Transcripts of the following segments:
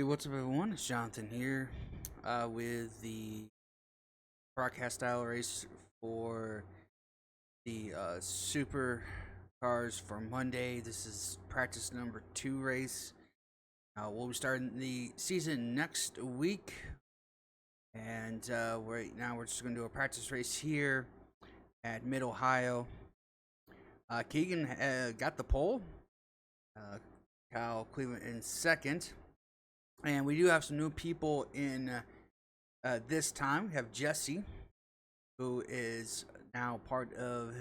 What's up, everyone? It's Jonathan here with the broadcast style race for the Supercars for Monday. This is practice number 2 race. We'll be starting the season next week, and right now we're just going to do a practice race here at Mid Ohio. Keegan got the pole. Kyle Cleveland in second. And we do have some new people in this time. We have Jesse, who is now part of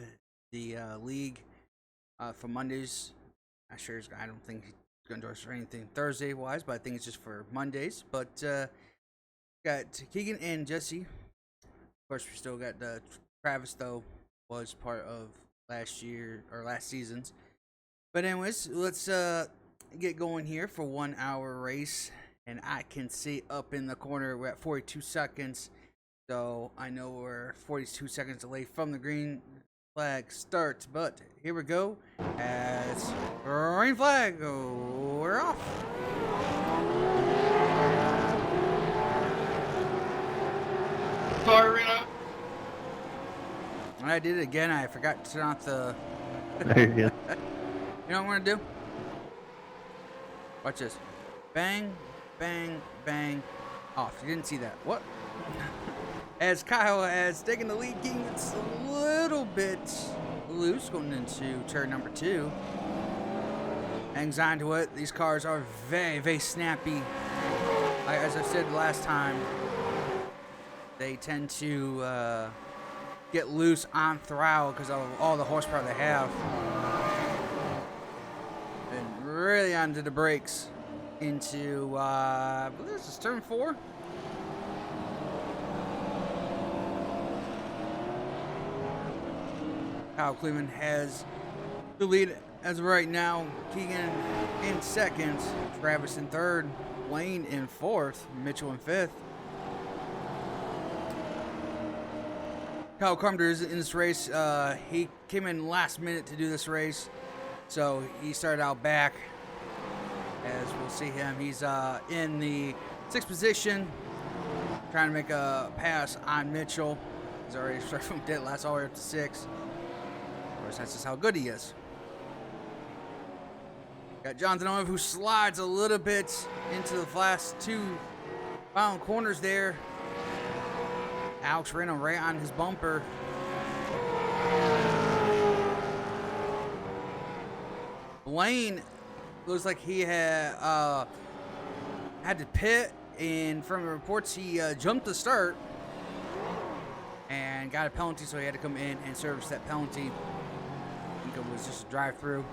the league for Mondays. I don't think he's going to do us for anything Thursday-wise, but I think it's just for Mondays. But got Keegan and Jesse. Of course, we still got Travis, though, was part of last season's. But anyways, let's get going here for 1 hour race. And I can see up in the corner we're at 42 seconds. So I know we're 42 seconds away from the green flag start. But here we go. As green flag, we're off. Sorry, Reno. I did it again. I forgot to turn off the... There you go. You know what I'm going to do? Watch this. Bang. Bang, bang, off. You didn't see that. What? As Kyle has taken the lead, King gets a little bit loose going into turn number 2. Hangs on to it. These cars are very, very snappy. As I said last time, they tend to get loose on throttle because of all the horsepower they have. And really onto the brakes. Into, I believe this is turn 4. Kyle Cleveland has the lead as of right now. Keegan in second, Travis in third, Wayne in fourth, Mitchell in fifth. Kyle Carpenter is in this race. He came in last minute to do this race, so he started out back. As we'll see him, he's in the 6th position, trying to make a pass on Mitchell. He's already started from dead last all the way up to 6. Of course, that's just how good he is. Got Jonathan Olive, who slides a little bit into the last 2 final corners there. Alex Reno right on his bumper. Blaine looks like he had to pit, and from the reports, he jumped the start and got a penalty, so he had to come in and service that penalty. I think it was just a drive-through.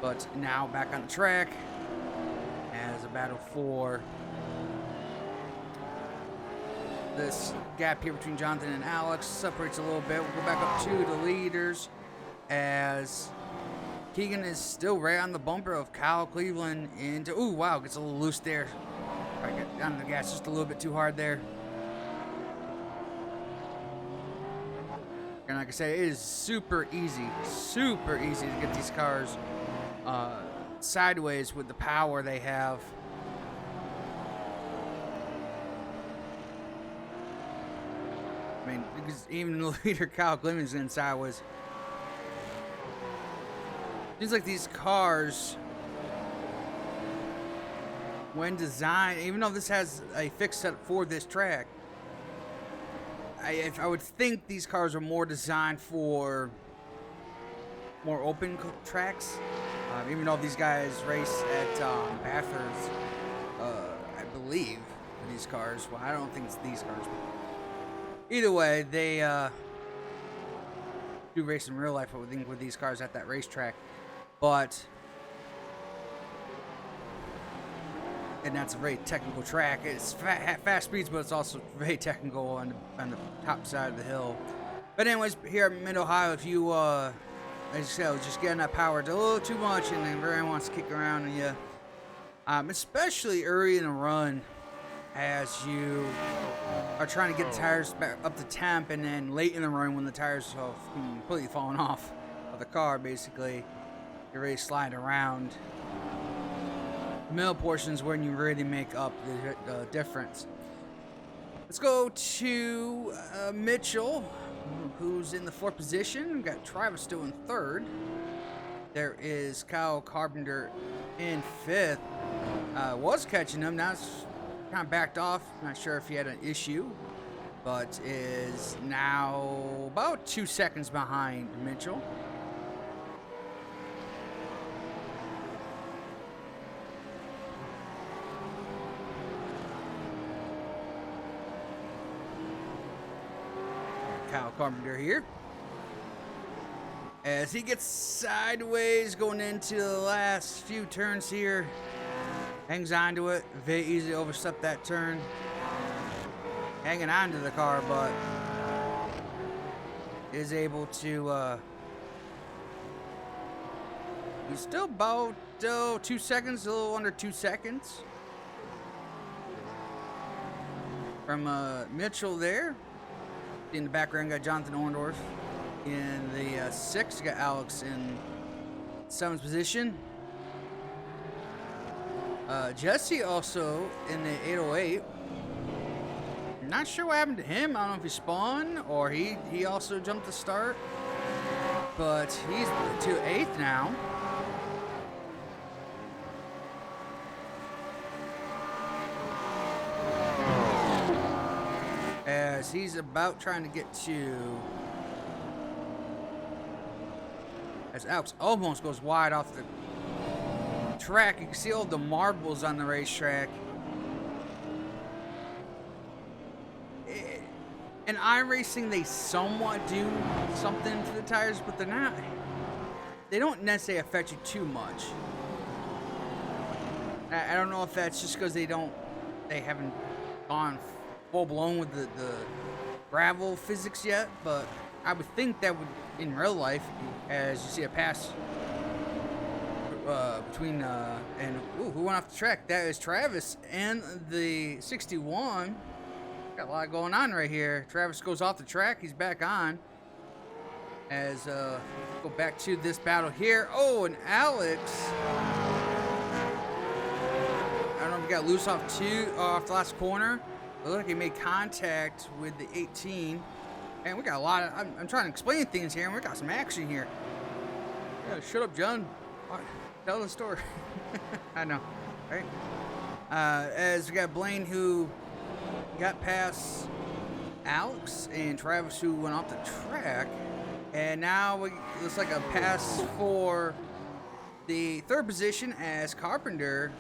But now back on the track as a battle for this gap here between Jonathan and Alex separates a little bit. We'll go back up to the leaders as Keegan is still right on the bumper of Kyle Cleveland into... Ooh, wow, gets a little loose there. I got down the gas just a little bit too hard there. And like I said, it is super easy to get these cars sideways with the power they have. I mean, because even the leader, Kyle Cleveland's in sideways. Seems like these cars, when designed, even though this has a fixed setup for this track, I would think these cars are more designed for more open tracks. Even though these guys race at Bathurst, I believe, for these cars. Well, I don't think it's these cars. Either way, they do race in real life, I would think, with these cars at that racetrack. But, and that's a very technical track. It's fast speeds, but it's also very technical on the top side of the hill. But anyways, here at Mid Ohio, if you, as you said, just getting that power, it's a little too much, and then everyone wants to kick around on you. Especially early in the run, as you are trying to get the tires back up to temp, and then late in the run when the tires are completely falling off of the car, basically. You're really sliding around. middle portions when you really make up the difference. Let's go to Mitchell, who's in the 4th position. We've got Travis still in 3rd. There is Kyle Carpenter in 5th. Was catching him. Now it's kind of backed off. Not sure if he had an issue, but is now about 2 seconds behind Mitchell. Kyle Carpenter here, as he gets sideways going into the last few turns here. Hangs onto it, very easy to overstep that turn. Hanging onto the car, but is able to, he's still about 2 seconds, a little under 2 seconds from Mitchell there. In the background, got Jonathan Orndorff. In the 6th, got Alex in 7th position. Jesse also in the 808. Not sure what happened to him. I don't know if he spawned or he also jumped the start. But he's to 8th now. As he's about trying to get to, as Alex almost goes wide off the track. You can see all the marbles on the racetrack. In iRacing, they somewhat do something to the tires, but they don't necessarily affect you too much. I don't know if that's just because they haven't gone full blown with the gravel physics yet, but I would think that would, in real life, as you see a pass between and who went off the track? That is Travis and the 61. Got a lot going on right here. Travis goes off the track. He's back on. As go back to this battle here. Oh, and Alex. I don't know if he got loose off the last corner. It looked like he made contact with the 18. And we got a lot of, I'm trying to explain things here, and we got some action here. Yeah, shut up, John. Tell the story. I know, right? As we got Blaine, who got past Alex, and Travis, who went off the track. And now it looks like a pass for the 3rd position, as Carpenter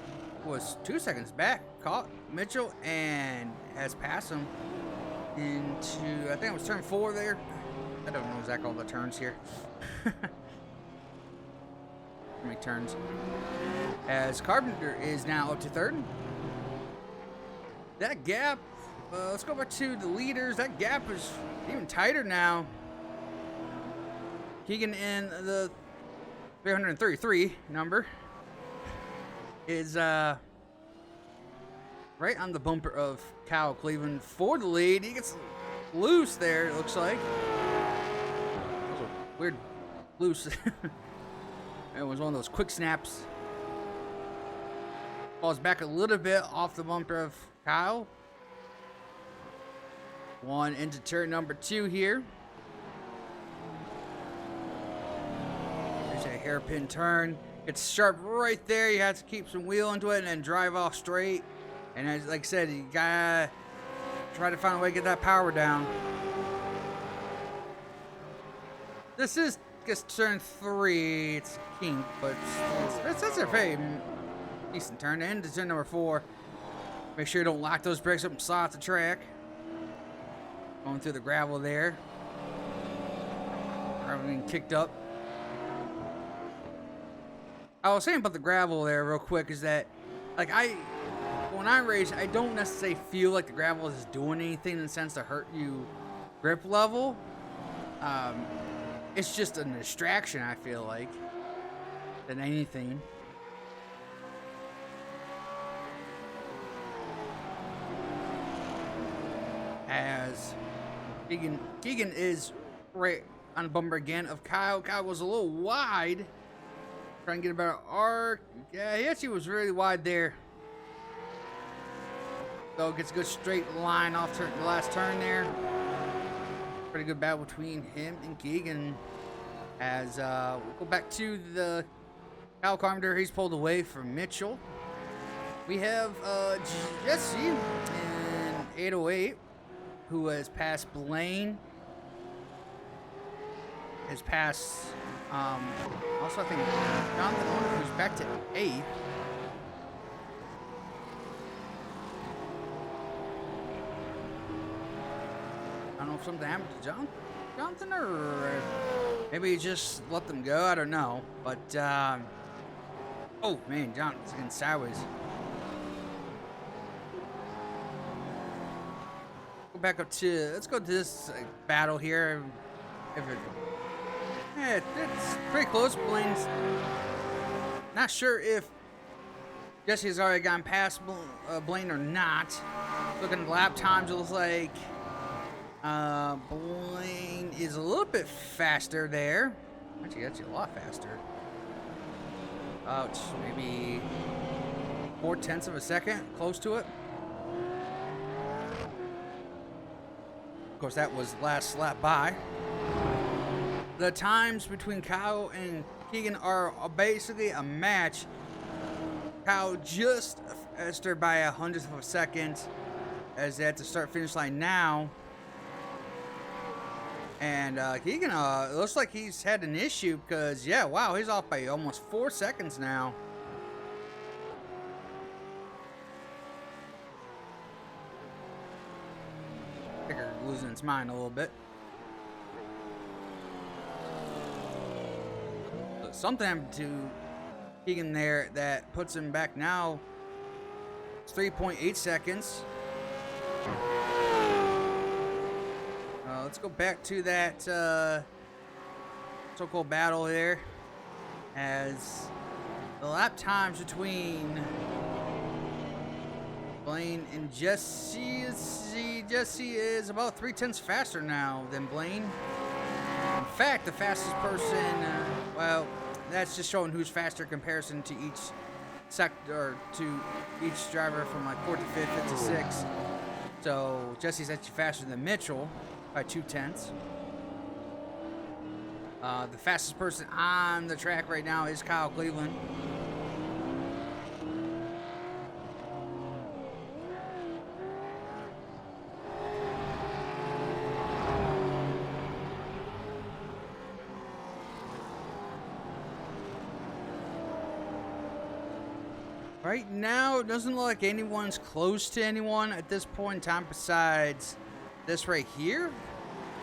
was 2 seconds back, caught Mitchell, and has passed him into, I think it was turn 4 there. I don't know exactly all the turns here. How many turns? As Carpenter is now up to 3rd. That gap, let's go back to the leaders. That gap is even tighter now. Keegan in the 333 number is right on the bumper of Kyle Cleveland for the lead. He gets loose there, it looks like. That was a weird loose. It was one of those quick snaps. Falls back a little bit off the bumper of Kyle. One into turn number 2 here. There's a hairpin turn. It's sharp right there. You have to keep some wheel into it and then drive off straight. And as like I said, you gotta try to find a way to get that power down. This is just turn 3. It's kink, but it's a very decent turn. And to turn number 4. Make sure you don't lock those brakes up and slide off the track. Going through the gravel there. Everything kicked up. I was saying about the gravel there real quick is that, like, when I race, I don't necessarily feel like the gravel is doing anything in the sense to hurt you grip level. It's just a distraction, I feel like, than anything. As Keegan is right on the bumper again of Kyle. Kyle was a little wide Trying to get a better arc. Yeah, he actually was really wide there. So gets a good straight line off the last turn there. Pretty good battle between him and Keegan. As we'll go back to the Kyle Carpenter. He's pulled away from Mitchell. We have Jesse in 808, who has passed Blaine. Has passed also I think Jonathan Owner, who's back to 8th. I don't know if something happened to Jonathan, or maybe he just let them go. I don't know. But oh man, Jonathan's getting sideways. Go back up to, let's go to this battle here. Yeah, it's pretty close. Blaine's not sure if Jesse's already gotten past Blaine or not. Looking at the lap times, it looks like Blaine is a little bit faster there. Actually, a lot faster. About maybe 0.4 of a second, close to it. Of course, that was last lap by. The times between Kyle and Keegan are basically a match. Kyle just faster by 1/100th of a second as they have to start finish line now. And Keegan, it looks like he's had an issue because, yeah, wow, he's off by almost 4 seconds now. I think he's losing his mind a little bit. Something happened to Keegan there that puts him back now. It's 3.8 seconds. Let's go back to that so-called battle here. As the lap times between Blaine and Jesse is about 0.3 faster now than Blaine. In fact, the fastest person, well, that's just showing who's faster in comparison to each sector, or to each driver from like 4th to 5th, 5th to 6th. So Jesse's actually faster than Mitchell by 0.2. The fastest person on the track right now is Kyle Cleveland. Right now, it doesn't look like anyone's close to anyone at this point in time besides this right here,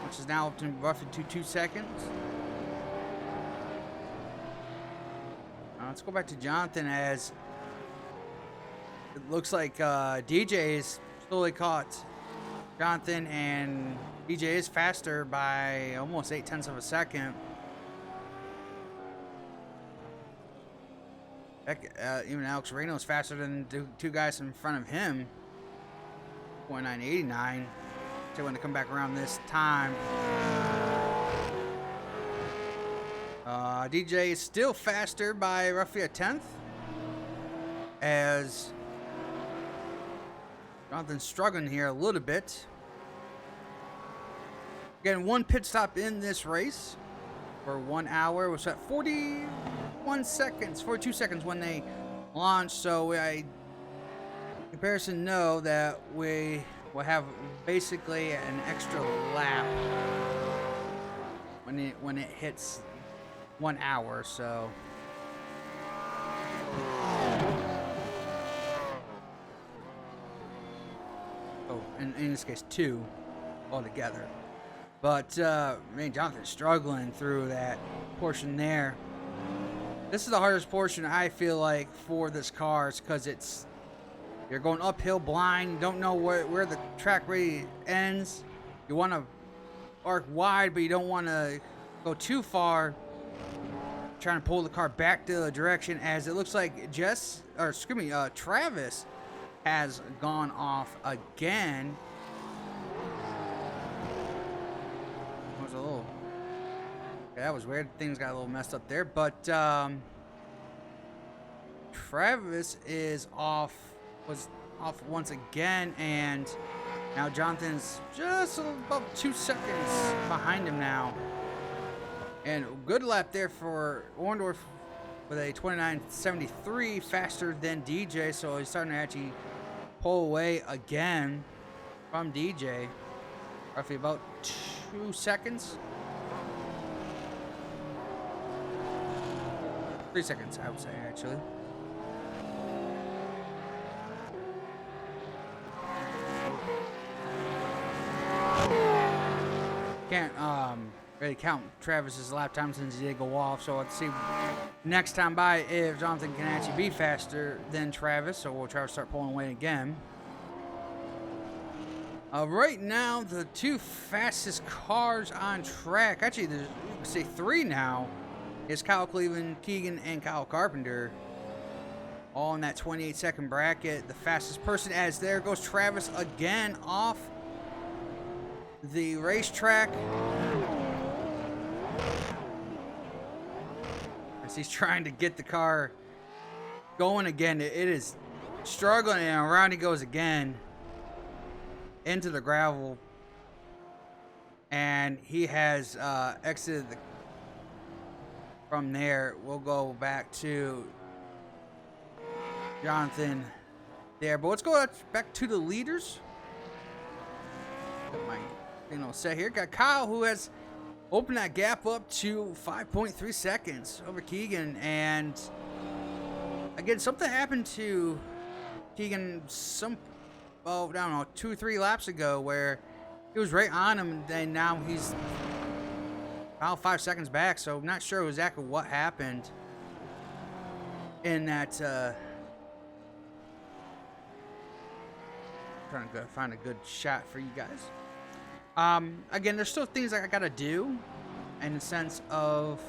which is now up to roughly 2 seconds. Let's go back to Jonathan, as it looks like DJ is slowly caught Jonathan, and DJ is faster by almost 0.8 of a second. Heck, even Alex Reno is faster than the two guys in front of him. 0.989. So when they come back around this time, DJ is still faster by roughly 0.1, as Jonathan's struggling here a little bit. Getting one pit stop in this race for 1 hour, was at 42 seconds when they launched. So I, in comparison, know that we will have basically an extra lap when it hits 1 hour. So in this case 2 altogether. But man, Jonathan's struggling through that portion there. This is the hardest portion, I feel like, for this car, because you're going uphill blind. You don't know where the track really ends. You want to arc wide, but you don't want to go too far. Trying to pull the car back to the direction, as it looks like Travis has gone off again. That was weird. Things got a little messed up there, but Travis was off once again, and now Jonathan's just about 2 seconds behind him now. And good lap there for Orndorff with a 29.73, faster than DJ, so he's starting to actually pull away again from DJ. Roughly about 2 seconds. 3 seconds, I would say, actually. Can't really count Travis's lap time since he did go off, so let's see next time by if Jonathan can actually be faster than Travis, so will Travis start pulling away again. Right now, the 2 fastest cars on track, actually there's, you can say 3 now, is Kyle Cleveland, Keegan, and Kyle Carpenter. All in that 28-second bracket. The fastest person, as there goes Travis again off the racetrack. As he's trying to get the car going again. It is struggling, and around he goes again into the gravel. And he has exited from there. We'll go back to Jonathan there. But let's go back to the leaders. Got my set here. Got Kyle, who has opened that gap up to 5.3 seconds over Keegan. And again, something happened to Keegan I don't know, 2 or 3 laps ago where he was right on him, and then now he's about 5 seconds back. So I'm not sure exactly what happened in that. Trying to find a good shot for you guys. Again, there's still things I gotta do, in the sense of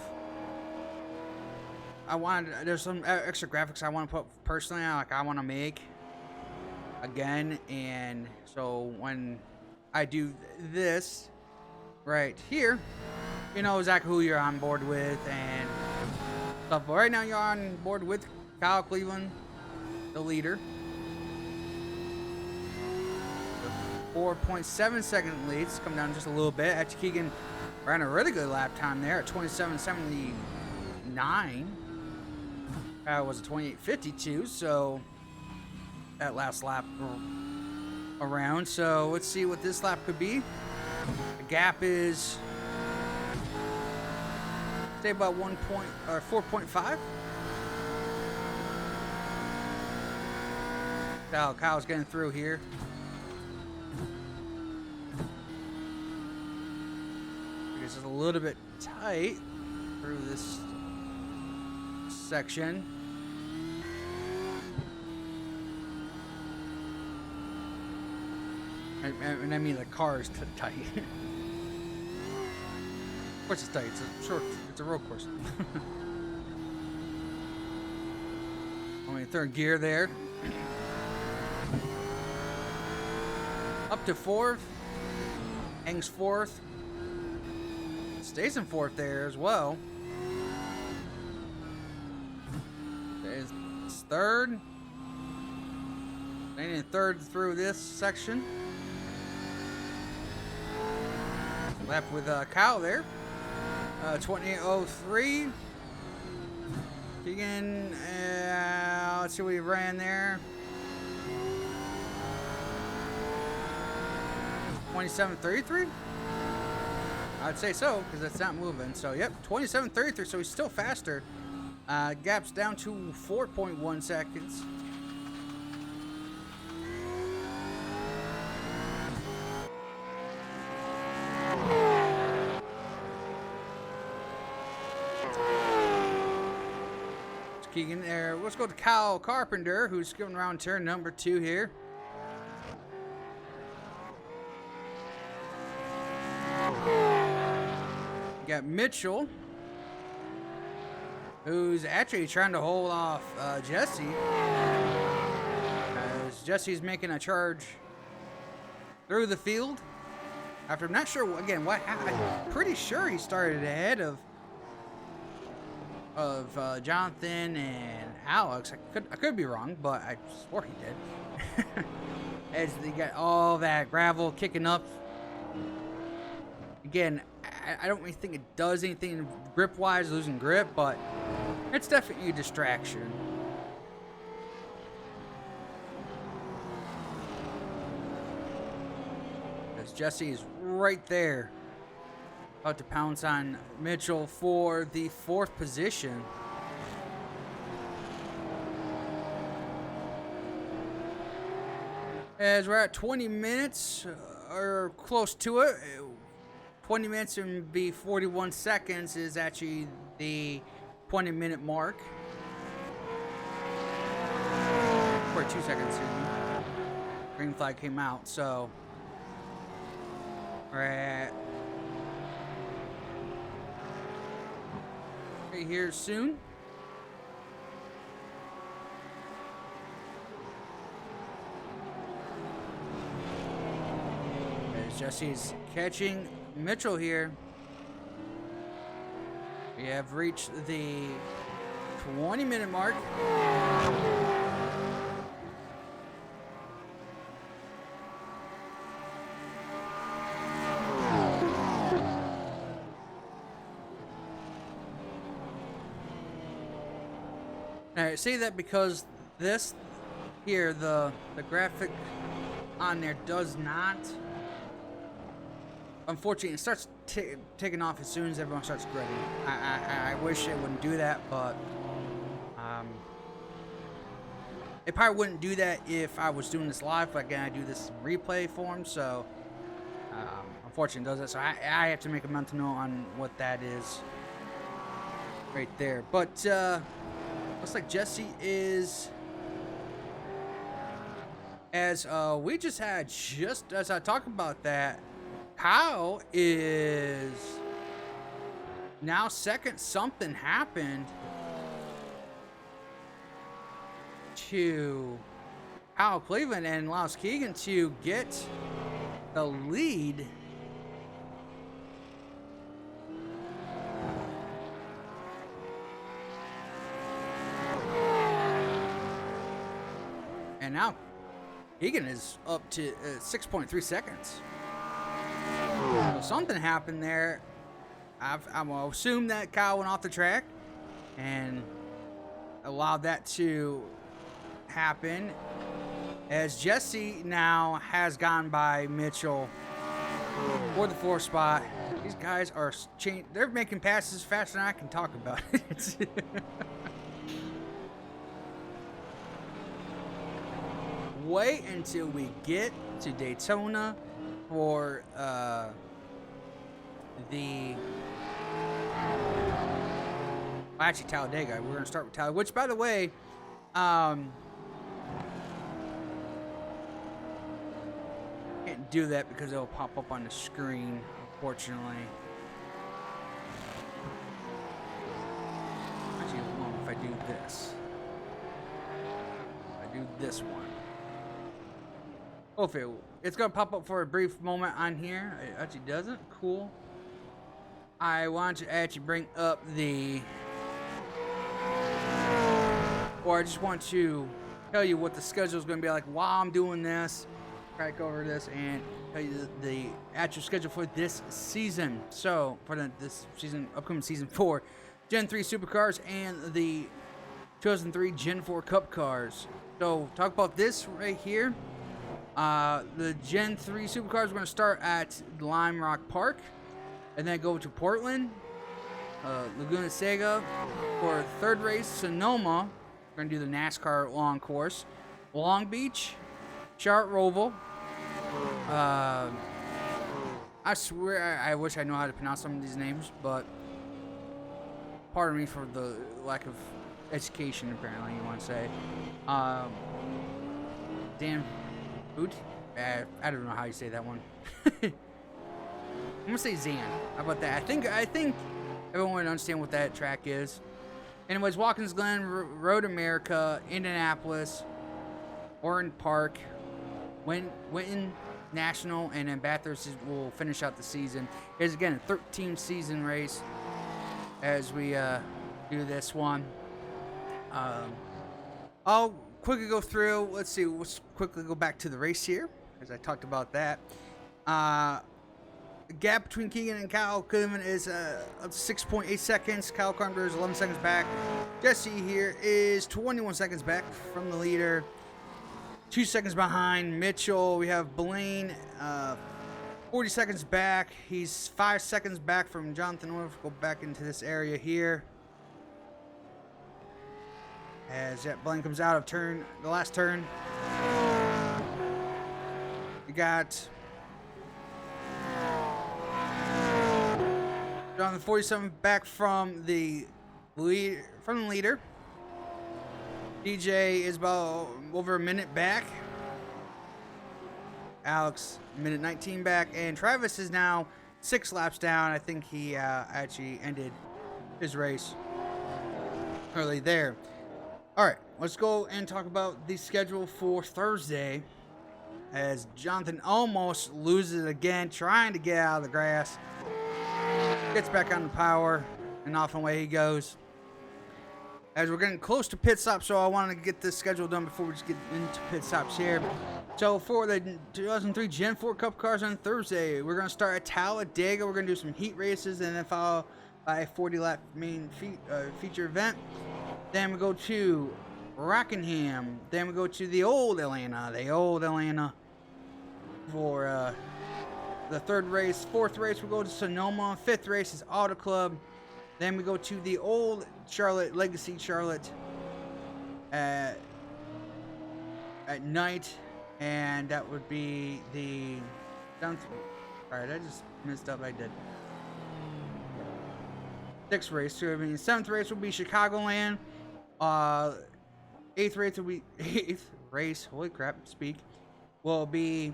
there's some extra graphics I want to put personally, like I want to make again, and so when I do this right here, you know exactly who you're on board with and stuff. But right now you're on board with Kyle Cleveland, the leader. 4.7 second leads, come down just a little bit. Actually, Keegan ran a really good lap time there at 27.79. Was a 28.52, so that last lap around. So let's see what this lap could be. The gap is, say, about 4.5. Kyle's getting through here. It's just a little bit tight through this section. And I mean the car is tight. Of course it's tight. It's a road course. Only in 3rd gear there. Up to 4th. Hangs 4th. Stays in 4th there as well. Stays 3rd. Staying in 3rd through this section. Left with Kyle there. 28.03. Keegan, let's see what he ran there. 27.33. I'd say so, because it's not moving. So, yep, 27.33, so he's still faster. Gap's down to 4.1 seconds. Keegan there. Let's go to Kyle Carpenter, who's going around turn number 2 here. You got Mitchell, who's actually trying to hold off Jesse, as Jesse's making a charge through the field. After I'm not sure again what happened. I'm pretty sure he started ahead of Jonathan and Alex. I could be wrong, but I swore he did. As they got all that gravel kicking up. Again, I don't really think it does anything grip-wise, losing grip, but it's definitely a distraction. As Jesse is right there, about to pounce on Mitchell for the 4th position. As we're at 20 minutes, or close to it, 20 minutes and be 41 seconds is actually the 20-minute mark. 42 seconds. Green flag came out, so we're at right here soon. As Jesse's catching Mitchell here. We have reached the 20-minute mark. Now, I say that because this here, the graphic on there does not. Unfortunately, it starts taking off as soon as everyone starts grading. I wish it wouldn't do that, but it probably wouldn't do that if I was doing this live. But again, I do this in replay form, so unfortunately, it does that. So I have to make a mental note on what that is right there. But looks like Jesse is, as we just had, just as I talk about that. Kyle is now second. Something happened to Kyle Cleveland and allows Keegan to get the lead. And now Keegan is up to 6.3 seconds. So something happened there. I'm going to assume that Kyle went off the track and allowed that to happen, as Jesse now has gone by Mitchell for the 4th spot. These guys are they're making passes faster than I can talk about it. Wait until we get to Daytona for actually Talladega. We're gonna start with Talladega, which, by the way, can't do that because it'll pop up on the screen, unfortunately. Actually, if I do this, this one. Hopefully, it's gonna pop up for a brief moment on here. It actually doesn't. Cool. I want to actually bring up or I just want to tell you what the schedule is going to be like while I'm doing this. Crack over this and tell you the actual schedule for this season. So for this season, upcoming season 4, Gen 3 Supercars and the 2003 Gen 4 Cup cars. So talk about this right here. The Gen 3 Supercars, we're going to start at Lime Rock Park and then go to Portland, Laguna Seca for third race. Sonoma, we're going to do the NASCAR long course. Long Beach, Charlotte Roval. I swear I wish I knew how to pronounce some of these names, but pardon me for the lack of education, apparently you want to say. Dan Boot? I don't know how you say that one. I'm gonna say Zan. How about that? I think everyone would understand what that track is. Anyways, Watkins Glen, Road America, Indianapolis, Oran Park, Winton National, and then Bathurst will finish out the season. It's again a 13-season race as we do this one. I'll quickly go through. Let's see. Let's quickly go back to the race here, as I talked about that. The gap between Keegan and Kyle Cleveland is up to 6.8 seconds. Kyle Carpenter is 11 seconds back. Jesse here is 21 seconds back from the leader. 2 seconds behind Mitchell. We have Blaine 40 seconds back. He's 5 seconds back from Jonathan Wolf. Go back into this area here. As Blaine comes out of the last turn. We got Jonathan 47 back from the leader. DJ is about over a minute back. Alex, minute 19 back. And Travis is now 6 laps down. I think he actually ended his race early there. All right, let's go and talk about the schedule for Thursday. As Jonathan almost loses again, trying to get out of the grass. Gets back on the power, and off and away he goes. As we're getting close to pit stop, so I wanted to get this schedule done before we just get into pit stops here. So for the 2003 Gen 4 Cup cars on Thursday, we're going to start at Talladega. We're going to do some heat races and then followed by a 40-lap main feature event. Then we go to Rockingham. Then we go to the old Atlanta for the third race. Fourth race, we go to Sonoma. Fifth race is Auto Club. Then we go to the old Charlotte, Legacy Charlotte at night. And that would be the... Alright, I just messed up. I did. Sixth race. So, I mean, seventh race will be Chicagoland. Eighth race, holy crap, will be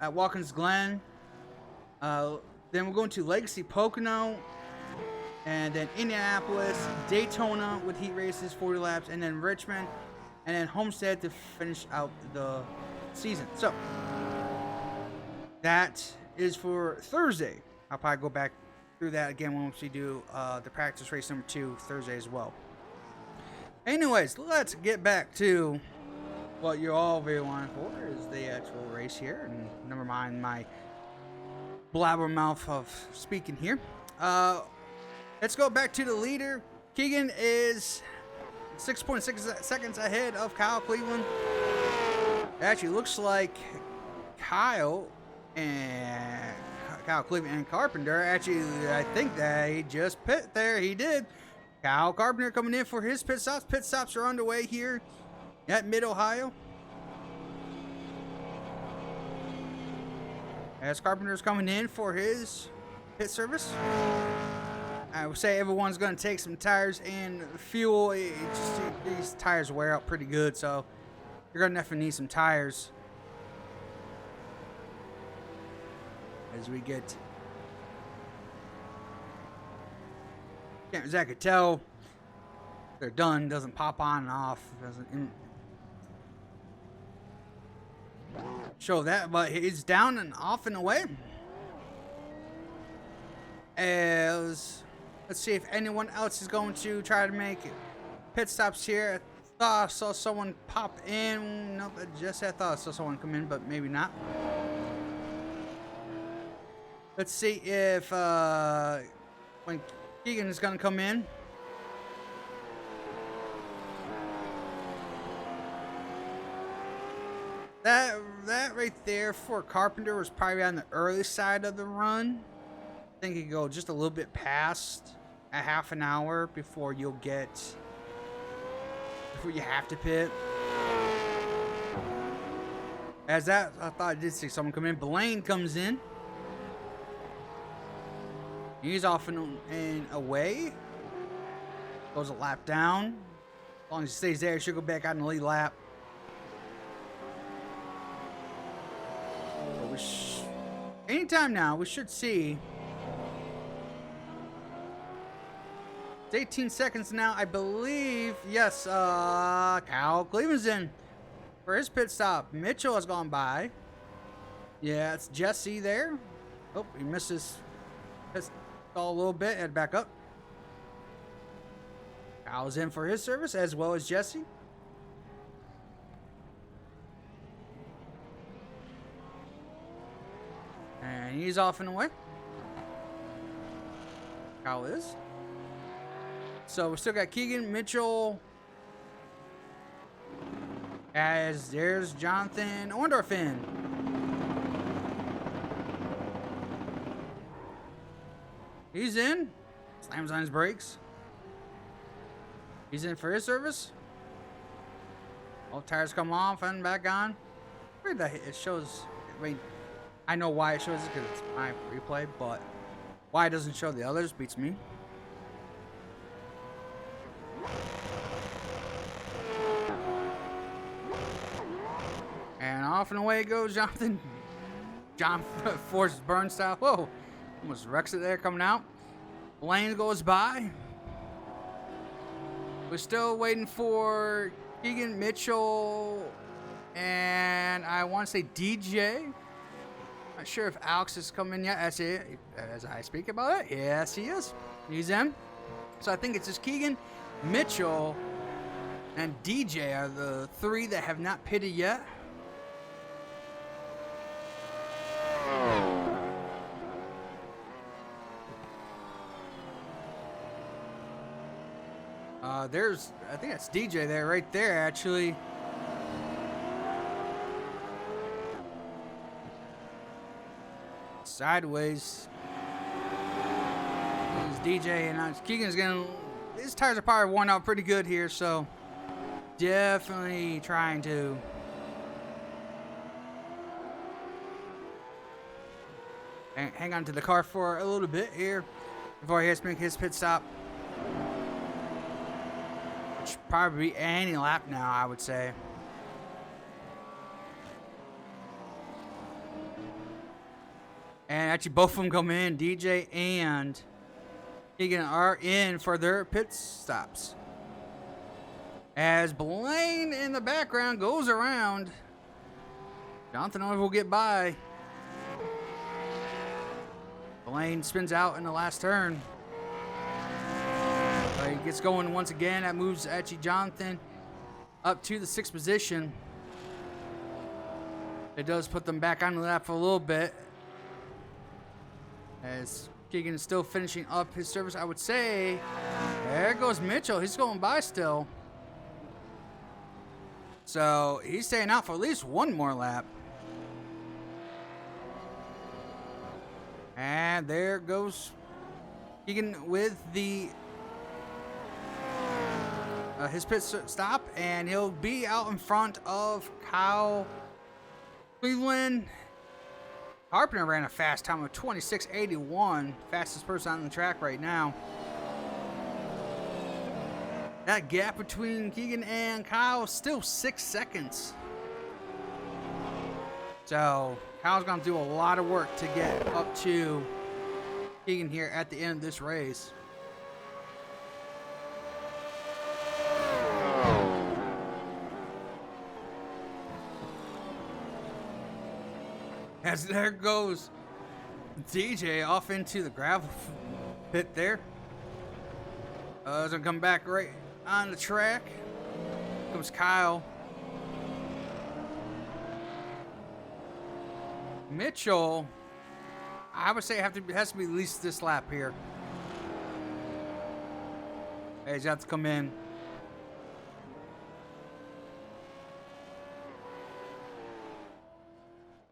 at Watkins Glen. Then we're going to Legacy Pocono, and then Indianapolis, Daytona with heat races, 40 laps, and then Richmond, and then Homestead to finish out the season. So that is for Thursday. I'll probably go back through that again once we do the practice race number 2 Thursday as well. Anyways, let's get back to what you're all very wanting for, is the actual race here, and never mind my blabbermouth of speaking here. Let's go back to the leader. Keegan is 6.6 seconds ahead of Kyle Cleveland. It actually looks like Kyle Cleveland and Carpenter, actually, I think that he just pit there. He did. Kyle Carpenter coming in for his pit stops. Pit stops are underway here at Mid-Ohio. As Carpenter's coming in for his pit service. I would say everyone's going to take some tires and fuel. These tires wear out pretty good, so you're going to definitely need some tires. As we get... As I could tell, they're done. Doesn't pop on and off. Doesn't show that, but it's down and off and away. As let's see if anyone else is going to try to make pit stops here. I thought I saw someone pop in. Nope, I thought I saw someone come in, but maybe not. Let's see if when Keegan is going to come in. That right there for Carpenter was probably on the early side of the run. I think you could go just a little bit past a half an hour before you have to pit. As that, I thought I did see someone come in. Blaine comes in. He's off and away. Goes a lap down. As long as he stays there, he should go back out in the lead lap. So anytime now, we should see. It's 18 seconds now, I believe. Yes, Kyle Cleveland's in for his pit stop. Mitchell has gone by. Yeah, it's Jesse there. Oh, he misses his stall a little bit. Head back up. Kyle's in for his service as well as Jesse. And he's off and away. Kyle is. So we still got Keegan, Mitchell. As there's Jonathan Orndorff. He's in. Slams on his brakes. He's in for his service. All tires come off and back on. Weird that it shows. I mean, I know why it shows it because it's my replay, but why it doesn't show the others beats me. And off and away goes Jonathan. John forces burn style. Whoa. Almost wrecks it there coming out. Lane goes by. We're still waiting for Keegan, Mitchell, and I want to say DJ. Not sure if Alex has come in yet as I speak about it. Yes, he is. He's in. So I think it's just Keegan, Mitchell, and DJ are the three that have not pitted yet. I think that's DJ there, right there, actually. Sideways. There's DJ, and Keegan's gonna. His tires are probably worn out pretty good here, so definitely trying to. Hang on to the car for a little bit here before he has to make his pit stop. Which probably be any lap now, I would say. And actually, both of them come in. DJ and Keegan are in for their pit stops. As Blaine in the background goes around, Jonathan will get by. Blaine spins out in the last turn. He gets going once again. That moves actually Jonathan up to the 6th position. It does put them back on the lap for a little bit. As Keegan is still finishing up his service, I would say. There goes Mitchell. He's going by still. So he's staying out for at least one more lap. And there goes Keegan with the his pit stop, and he'll be out in front of Kyle Cleveland. Harpner ran a fast time of 26.81, fastest person on the track right now. That gap between Keegan and Kyle is still 6 seconds. So Kyle's going to do a lot of work to get up to Keegan here at the end of this race. As there goes DJ off into the gravel pit there. As I come back right on the track. Comes Kyle. Mitchell, I would say it has to be at least this lap here. He's got to come in.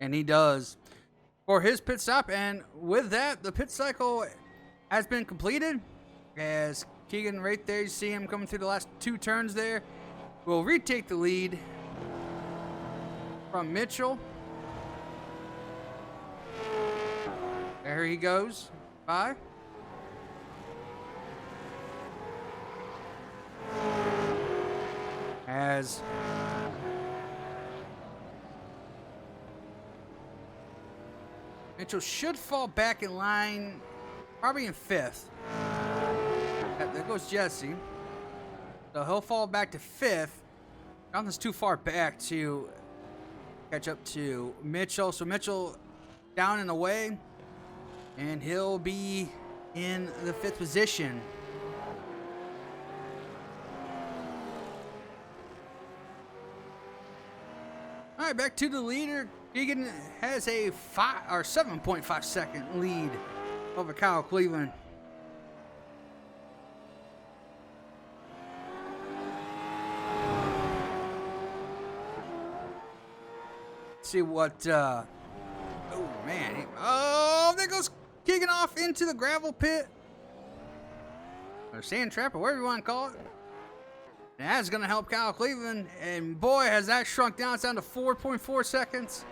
And he does for his pit stop. And with that, the pit cycle has been completed. As Keegan right there, you see him coming through the last 2 turns there, will retake the lead from Mitchell. There he goes by. As Mitchell should fall back in line, probably in 5th. There goes Jesse. So he'll fall back to 5th. Jonathan's too far back to catch up to Mitchell. So Mitchell down and away. And he'll be in the 5th position. All right, back to the leader. Keegan has a 7.5 second lead over Kyle Cleveland. See what, oh man, there goes Keegan off into the gravel pit, or sand trap, or whatever you want to call it. And that's going to help Kyle Cleveland, and boy, has that shrunk down. It's down to 4.4 seconds.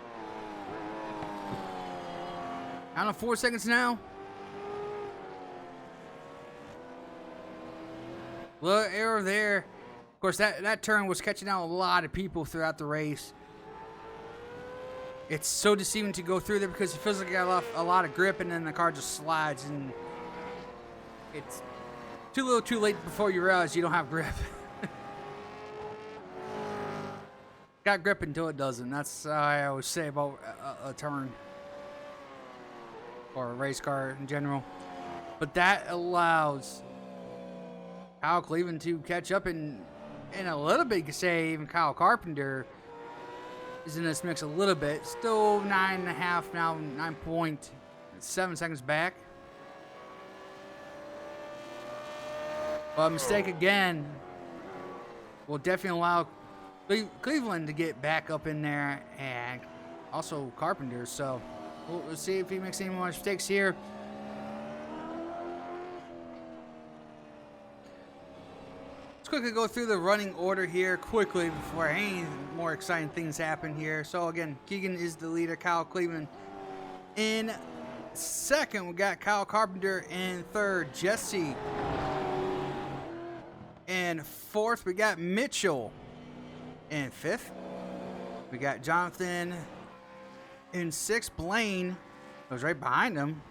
Down to 4 seconds now. Little error there. Of course, that turn was catching out a lot of people throughout the race. It's so deceiving to go through there because it feels like you got a lot of grip, and then the car just slides, and it's too little too late before you realize you don't have grip. Got grip until it doesn't. That's how I always say about a turn or a race car in general. But that allows Kyle Cleveland to catch up, and a little bit, you could say even Kyle Carpenter is in this mix a little bit. Still 9.5 now, 9.7 seconds back. But a mistake again will definitely allow Cleveland to get back up in there, and also Carpenter. So we'll see if he makes any more mistakes here. Let's quickly go through the running order here quickly before any more exciting things happen here. So again, Keegan is the leader. Kyle Cleveland in second. We got Kyle Carpenter in third. Jesse in fourth. We got Mitchell in fifth. We got Jonathan in sixth. Blaine was right behind him,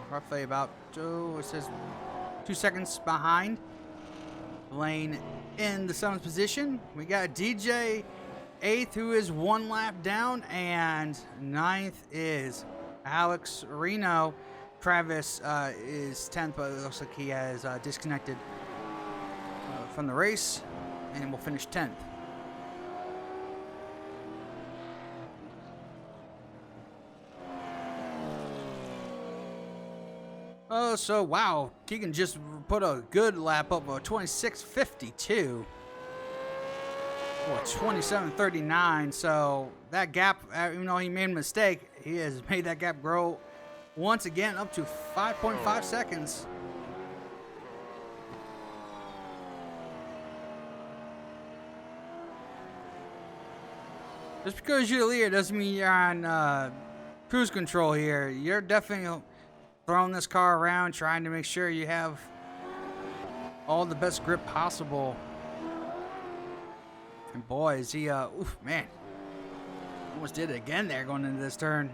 roughly about 2 seconds behind. Blaine in the seventh position. We got DJ eighth, who is 1 lap down, and ninth is Alex Reno. Travis is 10th, but it looks like he has disconnected from the race, and will finish 10th. Oh, so wow, Keegan just put a good lap up of 26.52 or 27.39. So that gap, even though he made a mistake, he has made that gap grow once again up to 5.5 seconds. Just because you're the leader doesn't mean you're on cruise control here. You're definitely throwing this car around, trying to make sure you have all the best grip possible. And boy, is he, oof, man. Almost did it again there going into this turn.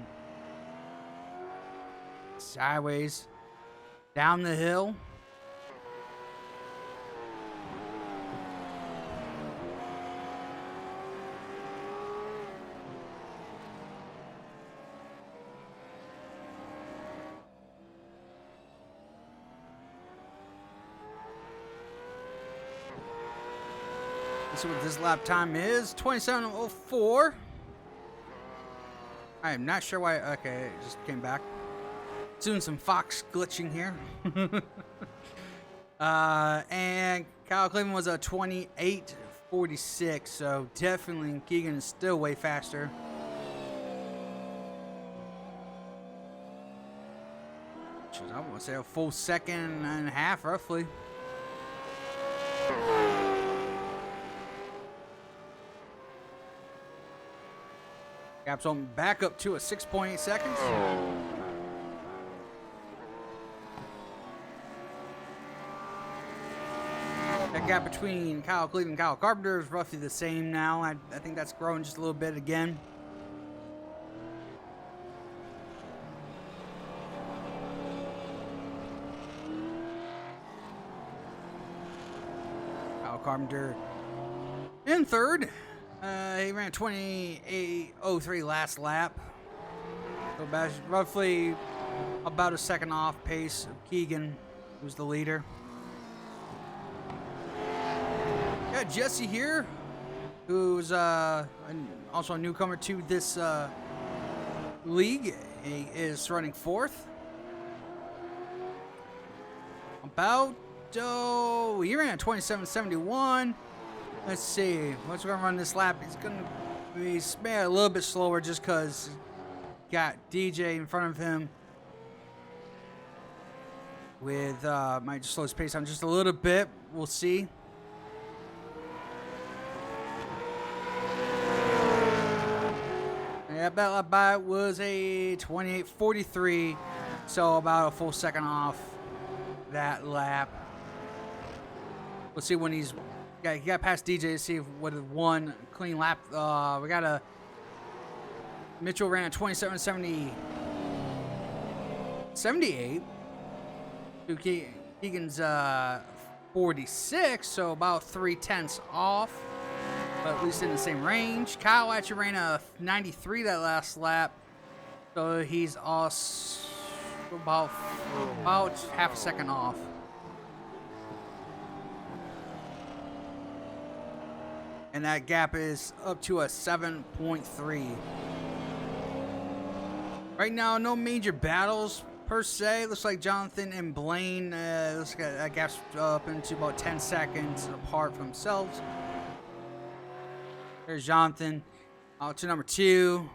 Sideways. Down the hill. Let's see what this lap time is. 27.04. I am not sure why. Okay, it just came back. Doing some Fox glitching here. And Kyle Cleveland was a 28.46. So definitely Keegan is still way faster. I want to say a full second and a half, roughly. Gap's on back up to a 6.8 seconds. That gap between Kyle Cleveland and Kyle Carpenter is roughly the same now. I think that's growing just a little bit again. Kyle Carpenter in third. He ran 28.03 last lap. So roughly about a second off pace of Keegan, who's the leader. Got Jesse here, who's also a newcomer to this league. He is running 4th. About, he ran at 27.71. Let's see. What's going to run this lap? He's going to be a little bit slower just because got DJ in front of him. With, might just slow his pace down just a little bit. We'll see. Yeah, that lap by was a 28.43. So about a full second off that lap. We'll see when he got past DJ to see what one clean lap. We got a Mitchell ran at 27.78. Keegan's 46, so about 0.3 off, but at least in the same range. Kyle actually ran a 93 that last lap, so he's also about half a second off. And that gap is up to a 7.3. Right now, no major battles per se. Looks like Jonathan and Blaine, looks like that gap's up into about 10 seconds apart from themselves. There's Jonathan out to number 2.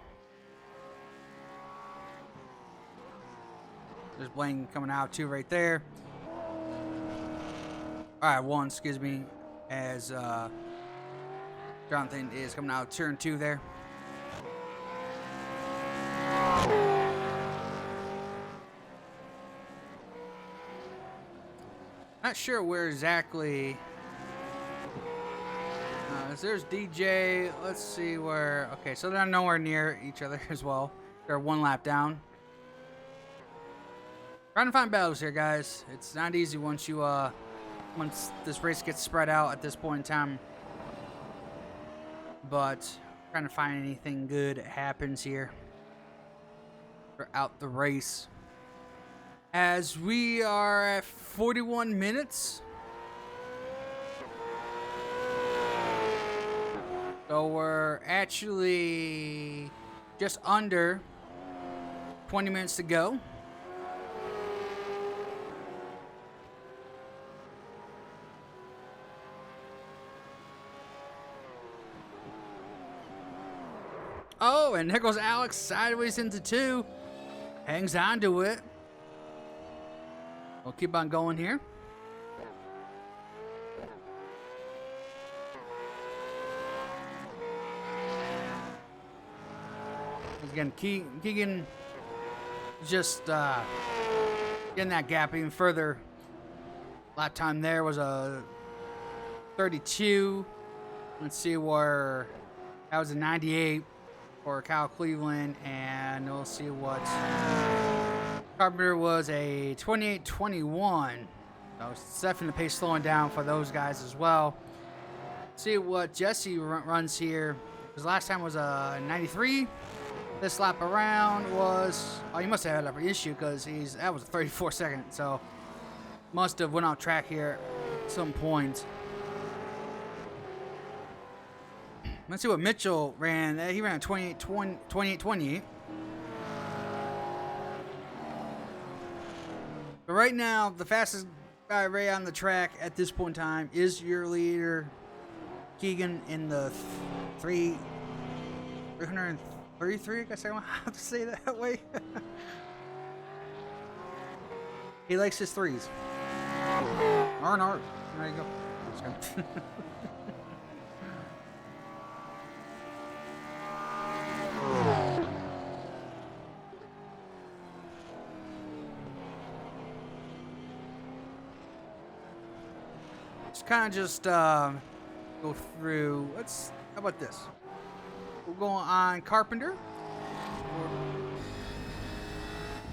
There's Blaine coming out too right there. Alright, 1, excuse me, as Jonathan is coming out turn 2 there. Not sure where exactly. There's DJ. Let's see where. Okay, so they're nowhere near each other as well. They're 1 lap down. Trying to find battles here, guys. It's not easy once once this race gets spread out at this point in time. But trying to find anything good happens here throughout the race. As we are at 41 minutes. So we're actually just under 20 minutes to go. Oh, and there goes Alex sideways into 2. Hangs on to it. We'll keep on going here. Again, Keegan just getting that gap even further. Lap time there was a 32. Let's see where that was a 98 for Kyle Cleveland, and we'll see what Carpenter was a 28.21. So definitely the pace slowing down for those guys as well. See what Jesse runs here. His last time was a 93. This lap around was, oh, he must have had an issue because that was a 34 second. So must have went off track here at some point. Let's see what Mitchell ran. He ran a 28.28. But right now, the fastest guy right on the track at this point in time is your leader, Keegan, in the 333. I guess I don't have to say that way. He likes his 3s. R&R. There you go. Kind of just go through. How about this? We'll go on Carpenter.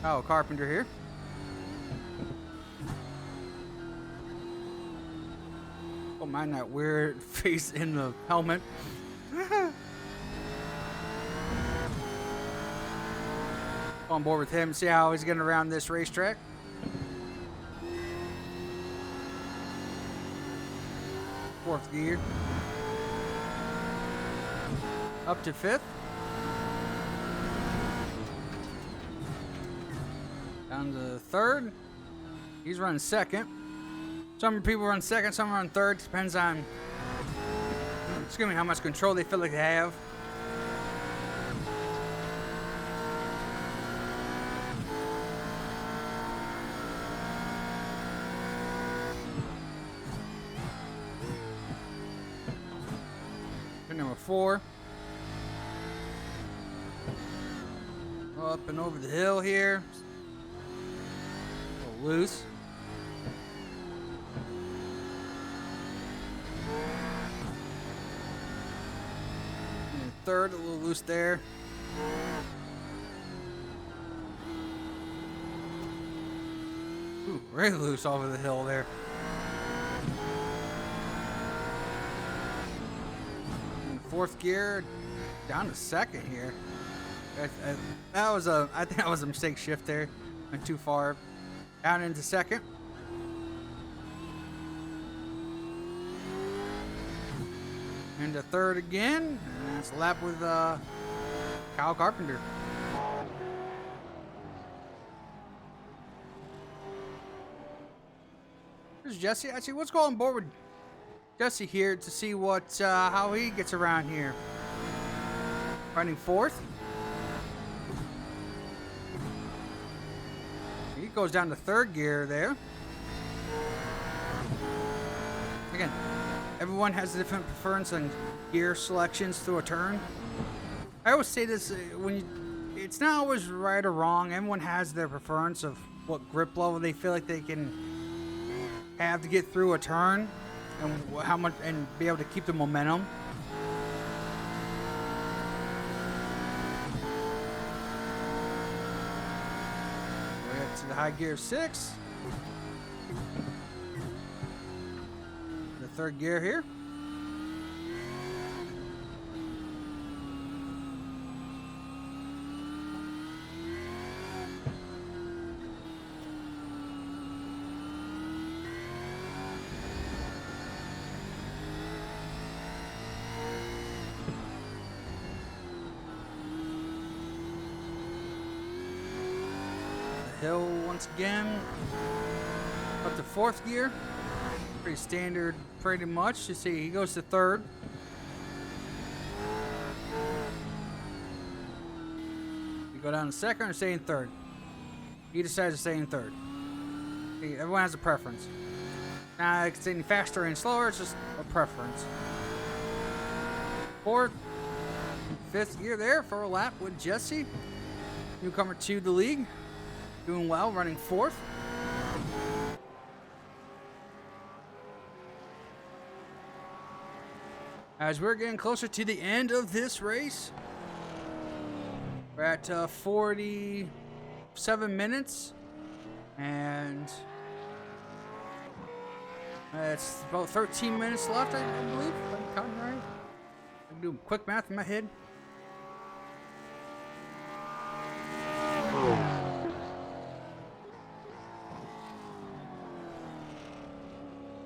Oh, Carpenter here. Don't mind that weird face in the helmet. On board with him, see how he's getting around this racetrack. Fourth gear. Up to 5th. Down to third. He's running second. Some people run second, some run third. Depends on, excuse me, how much control they feel like they have. Number 4. Up and over the hill here. A little loose. And third, a little loose there. Ooh, really loose over the hill there. Fourth gear, down to second here. I think that was a mistake shift there. Went too far. Down into second. Into third again. And that's a lap with Kyle Carpenter. Here's Jesse. Actually, let's go on board with Jesse here to see what how he gets around here. Running fourth. He goes down to third gear there. Again, everyone has a different preference on gear selections through a turn. I always say this it's not always right or wrong. Everyone has their preference of what grip level they feel like they can have to get through a turn. And how much, and be able to keep the momentum. We get to the high gear 6. The third gear here. Hill once again. Up to fourth gear. Pretty standard, pretty much. You see, he goes to third. You go down to second or stay in third. He decides to stay in third. See, everyone has a preference. Now, it's any faster and slower, it's just a preference. Fourth, fifth gear there for a lap with Jesse. Newcomer to the league. Doing well, running fourth. As we're getting closer to the end of this race, we're at 47 minutes, and it's about 13 minutes left, I believe, if I'm counting right. I'm doing quick math in my head.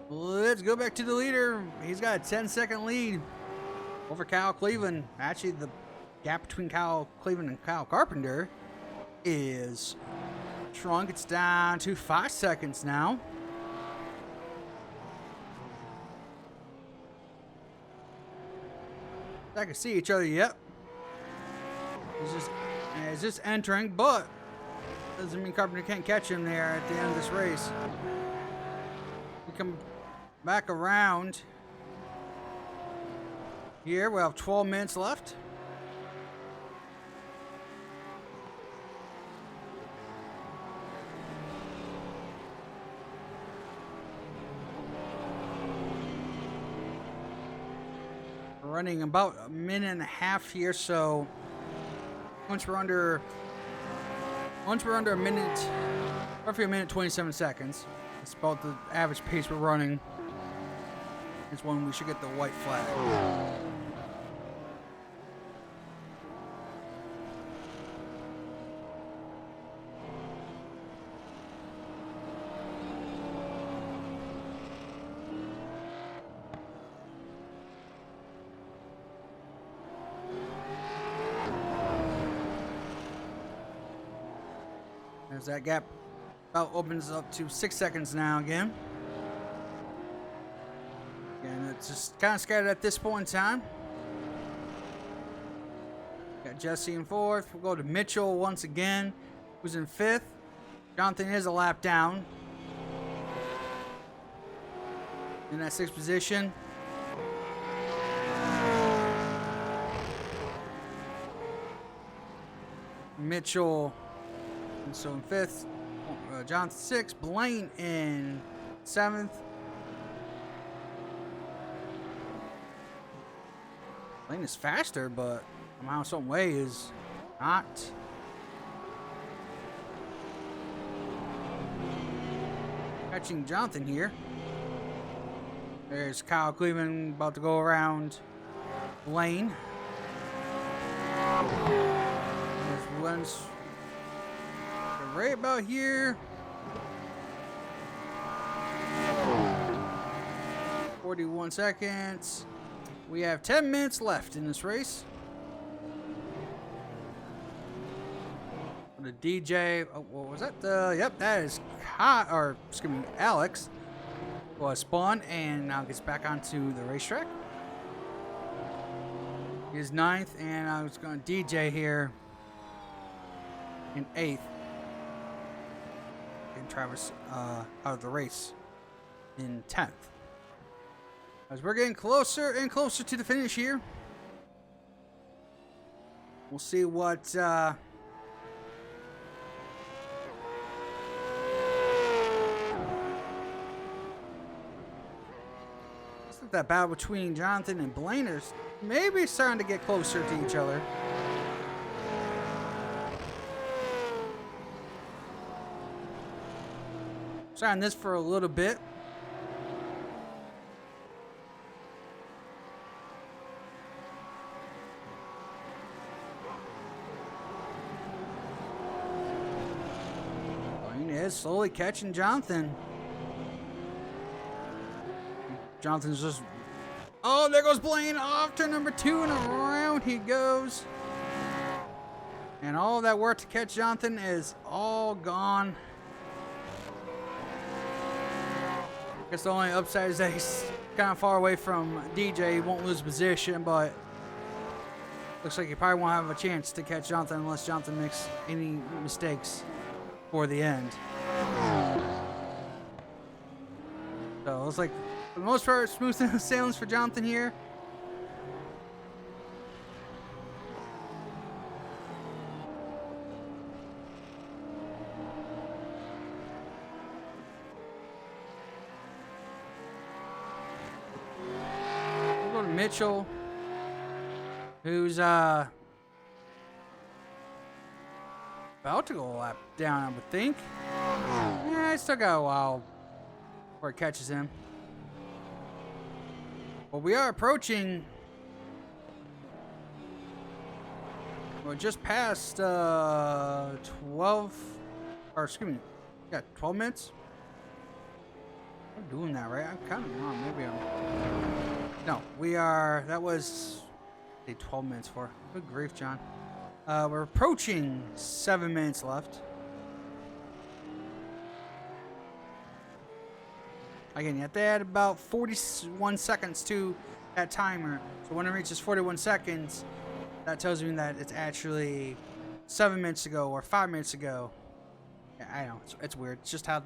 Let's go back to the leader. He's got a 10-second lead over Kyle Cleveland. Actually, the gap between Kyle Cleveland and Kyle Carpenter is shrunk. It's down to 5 seconds now. I can see each other yet. He's just entering, but doesn't mean Carpenter can't catch him there at the end of this race. We come back around here. We have 12 minutes left. We're running about a minute and a half here, so once we're under a minute, roughly a minute 27 seconds, it's about the average pace we're running, is when we should get the white flag. As that gap about opens up to 6 seconds now again. And it's just kind of scattered at this point in time. Got Jesse in fourth. We'll go to Mitchell once again, who's in fifth. Jonathan is a lap down in that sixth position. Mitchell, and so in fifth. Jonathan sixth. Blaine in seventh. Blaine is faster, but somehow, some way is not. Catching Jonathan here. There's Kyle Cleveland about to go around Blaine. There's one's right about here. 41 seconds. We have 10 minutes left in this race. The DJ, oh, what was that? Yep, that is Alex. Was spun and now gets back onto the racetrack. He's ninth, and I was going to DJ here in eighth. And Travis out of the race in 10th. As we're getting closer and closer to the finish here. We'll see what that battle between Jonathan and Blaine is maybe starting to get closer to each other. Starting this for a little bit. Blaine is slowly catching Jonathan. Jonathan's just... Oh, there goes Blaine off to number 2, and around he goes. And all that work to catch Jonathan is all gone. I guess the only upside is that he's kind of far away from DJ. He won't lose position, but looks like he probably won't have a chance to catch Jonathan unless Jonathan makes any mistakes for the end. So it looks like, for the most part, smooth sailings for Jonathan here. We'll go to Mitchell, who's about to go a lap down, I would think. Yeah, I still got a while before it catches him. Well, we are approaching. We're just past 12, or excuse me, yeah, 12 minutes. I'm doing that right. I'm kind of wrong. Maybe I'm. No, we are. That was 12 minutes for. Good grief, John. We're approaching 7 minutes left. Again, you have to add about 41 seconds to that timer. So when it reaches 41 seconds, that tells me that it's actually 7 minutes ago or 5 minutes ago. Yeah, I know, it's weird. It's just how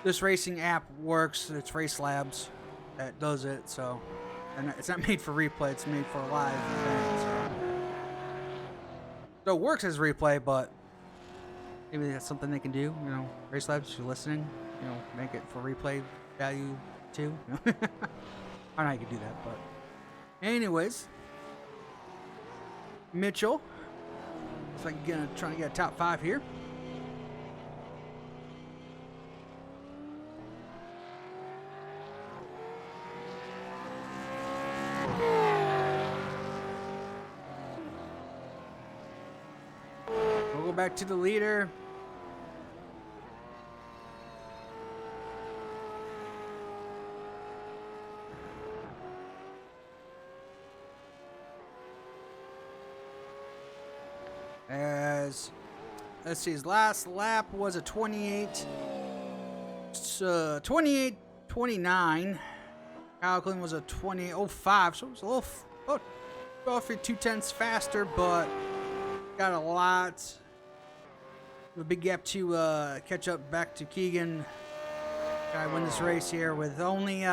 this racing app works. It's Race Labs that does it. So and it's not made for replay. It's made for a live event. So it works as replay, but maybe that's something they can do. You know, Race Labs, if you're listening. You know, make it for replay value too. I don't know how you can do that, but anyways, Mitchell. Looks like you're trying to get a top 5 here. We'll go back to the leader. As let's see, his last lap was a 28:29. Kyle Cleveland was a 20:05, so it was a little, about roughly 2/10 faster, but got a lot. A big gap to catch up back to Keegan. Guy win this race here with only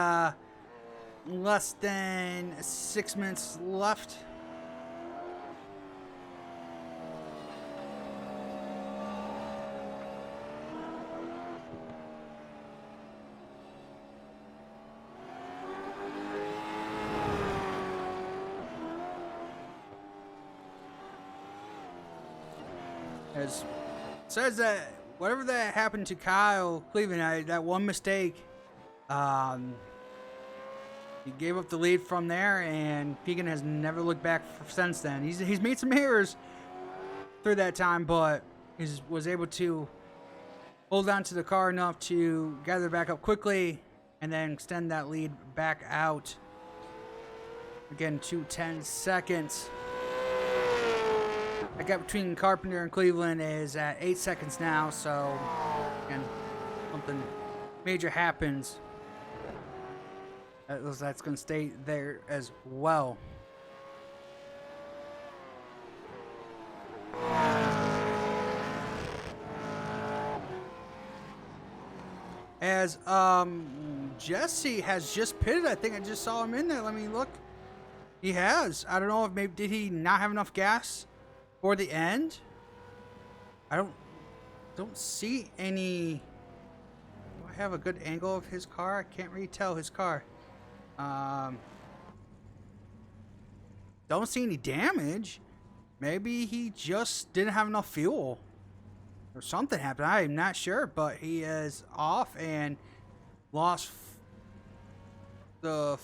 less than 6 minutes left. As says that whatever that happened to Kyle Cleveland, that one mistake, he gave up the lead from there, and Keegan has never looked back since then. He's made some errors through that time, but was able to hold on to the car enough to gather back up quickly and then extend that lead back out. Again, 2:10 seconds. The gap between Carpenter and Cleveland is at 8 seconds now, so again, something major happens. That's going to stay there as well. As Jesse has just pitted, I think I just saw him in there. Let me look. He has. I don't know if maybe did he not have enough gas for the end? I don't see any. Do I have a good angle of his car? I can't really tell his car. Don't see any damage. Maybe he just didn't have enough fuel or something happened. I'm not sure, but he is off and lost the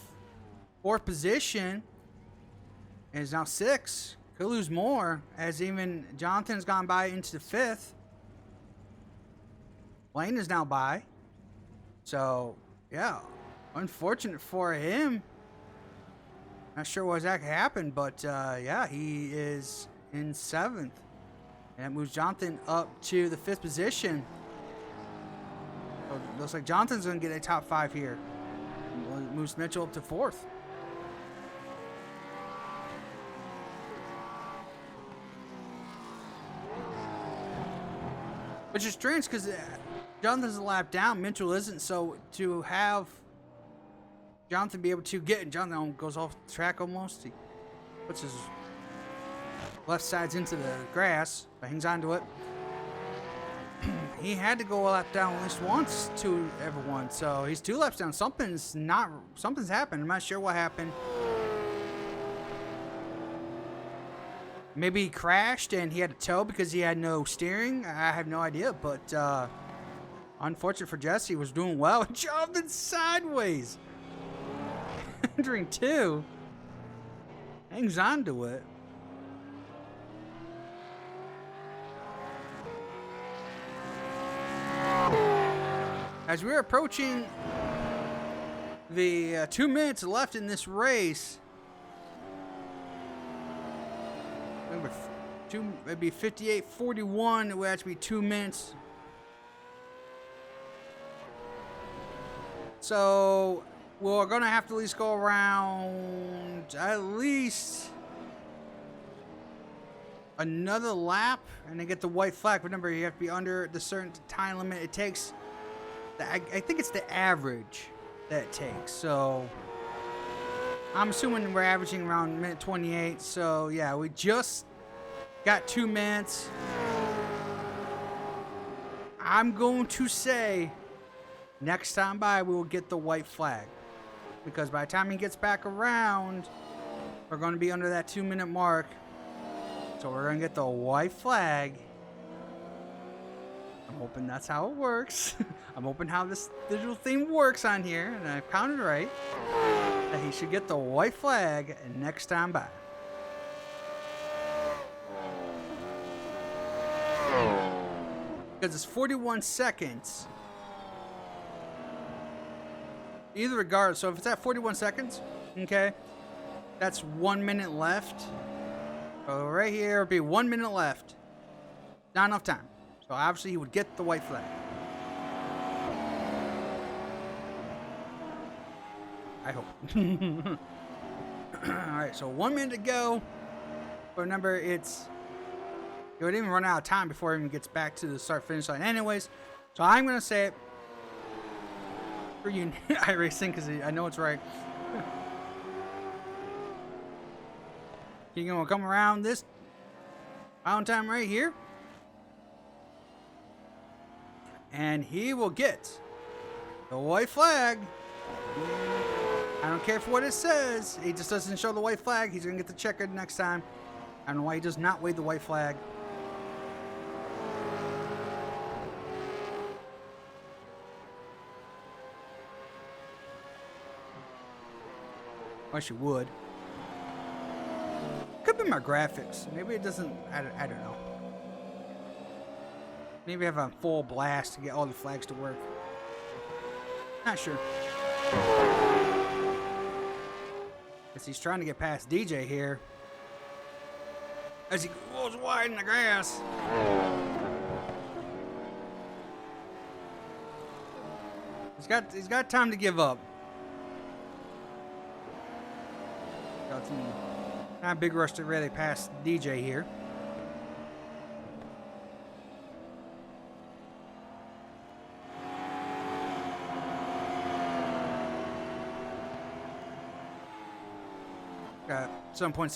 4th position and is now 6. Could lose more, as even Jonathan's gone by into the 5th. Lane is now by. So, yeah, unfortunate for him. Not sure what exactly happened, but yeah, he is in 7th. And it moves Jonathan up to the 5th position. So it looks like Jonathan's going to get a top 5 here. It moves Mitchell up to 4th. Which is strange because Jonathan's a lap down, Mitchell isn't. So to have Jonathan be able to get, Jonathan goes off the track almost. He puts his left sides into the grass, but hangs onto it. He had to go a lap down at least once to everyone. So he's 2 laps down. Something's happened. I'm not sure what happened. Maybe he crashed and he had to tow because he had no steering. I have no idea, but unfortunate for Jesse, was doing well. Jonathan sideways. Entering 2. Hangs on to it. As we're approaching the 2 minutes left in this race, it'd be 58:41. It would have to be 2 minutes. So we're gonna have to at least go around at least another lap and then get the white flag. Remember, you have to be under the certain time limit. It takes. I think it's the average that it takes. So I'm assuming we're averaging around minute 28. So yeah, we just got 2 minutes. I'm going to say next time by we will get the white flag, because by the time he gets back around, we're going to be under that 2 minute mark. So we're going to get the white flag. I'm hoping that's how it works. I'm hoping how this digital thing works on here, and I've counted right, that he should get the white flag next time by. Because it's 41 seconds. Either regard, so if it's at 41 seconds, okay, that's 1 minute left. So right here, it'll be 1 minute left. Not enough time. So obviously he would get the white flag. I hope. Alright, so 1 minute to go. But remember, it's... It would even run out of time before it even gets back to the start-finish line anyways. So I'm going to say it for you, iRacing, because I know it's right. He's going to come around this final time right here. And he will get the white flag. I don't care for what it says. He just doesn't show the white flag. He's going to get the checkered next time. I don't know why he does not wave the white flag. Wish you would. Could be my graphics. Maybe it doesn't. I don't know. Maybe I have a full blast to get all the flags to work. Not sure. Guess he's trying to get past DJ here. As he goes wide in the grass. He's got time to give up. Not a big rush to really pass DJ here. Got 7.4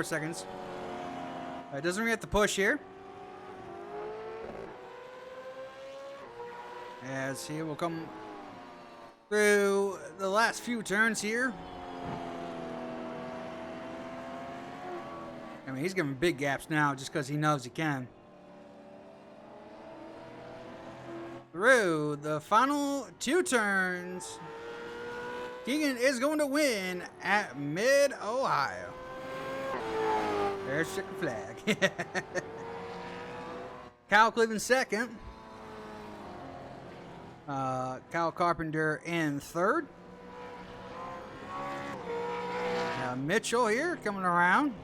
seconds. Doesn't really have to push here. As he will come through the last few turns here. I mean, he's giving big gaps now just because he knows he can. Through the final 2 turns, Keegan is going to win at Mid-Ohio. There's the chicken flag. Kyle Cleveland second. Kyle Carpenter in third. Mitchell here coming around.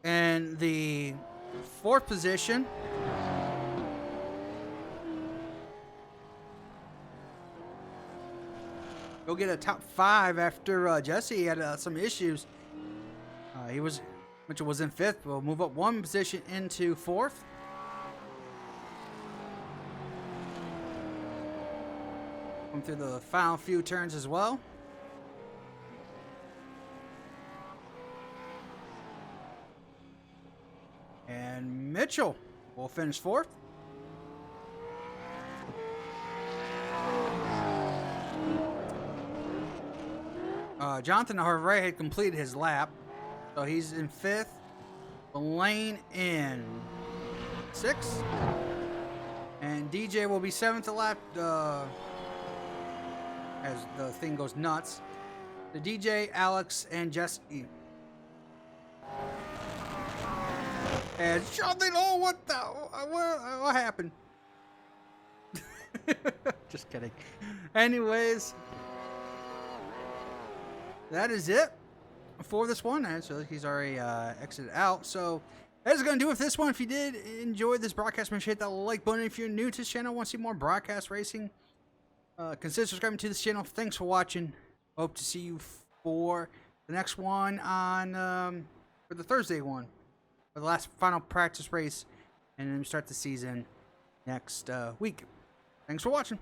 And the 4th position. Go get a top 5 after Jesse had some issues. Mitchell was in 5th. We'll move up 1 position into 4th. Come through the final few turns as well. And Mitchell will finish 4th. Jonathan Harvey had completed his lap, so he's in 5th. Lane in 6th. And DJ will be 7th to lap as the thing goes nuts. The DJ, Alex, and Jesse. And Jonathan, oh, what happened? Just kidding. Anyways, that is it for this one. So he's already exited out. So that is going to do it for this one. If you did enjoy this broadcast, make sure you hit that like button. If you're new to this channel, want to see more broadcast racing, consider subscribing to this channel. Thanks for watching. Hope to see you for the next one on for the Thursday one, for the last final practice race, and then we start the season next week. Thanks for watching.